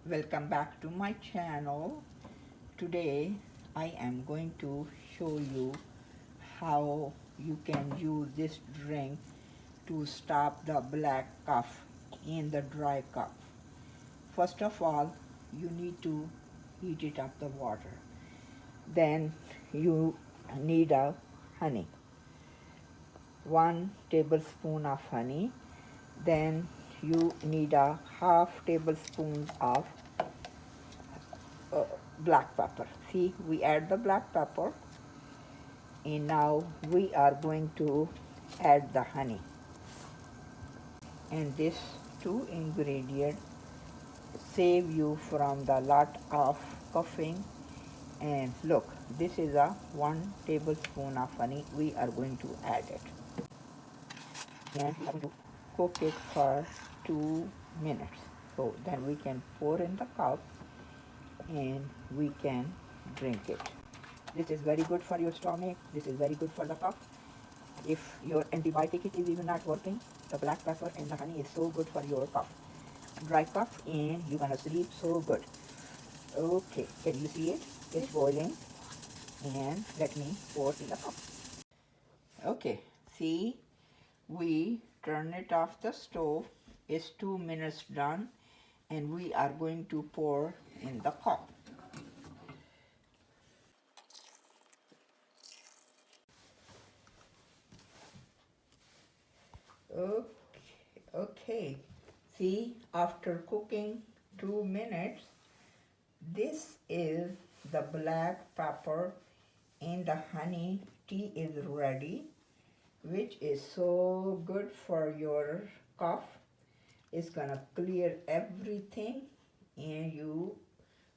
Welcome back to my channel. Today I am going to show you how you can use this drink to stop the black cough in the dry cough. First of all, you need to heat it up the water. Then you need a honey. 1 tablespoon of honey. Then you need a half tablespoon of uh, black pepper. See, we add the black pepper, and now we are going to add the honey. And this two ingredients save you from the lot of coughing. And look, this is a 1 tablespoon of honey. We are going to add it, and we are going to cook it for 2 minutes. So then we can pour in the cup and we can drink it. This is very good for your stomach. This is very good for the cough. If your antibiotic is even not working, the black pepper and the honey is so good for your cough. Dry cough, and you're gonna sleep so good. Okay, can you see it? It's boiling, and let me pour in the cup. Okay, see, we turn it off the stove. It's 2 minutes done, and we are going to pour in the cup. Okay. See, after cooking 2 minutes, this is the black pepper and the honey tea is ready, which is so good for your cough. It's gonna clear everything, and you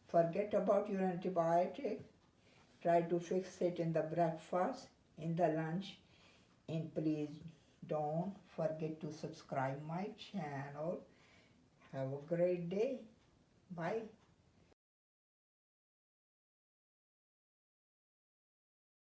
forget about your antibiotic. Try to fix it in the breakfast, in the lunch, and please don't forget to subscribe my channel. Have a great day. Bye.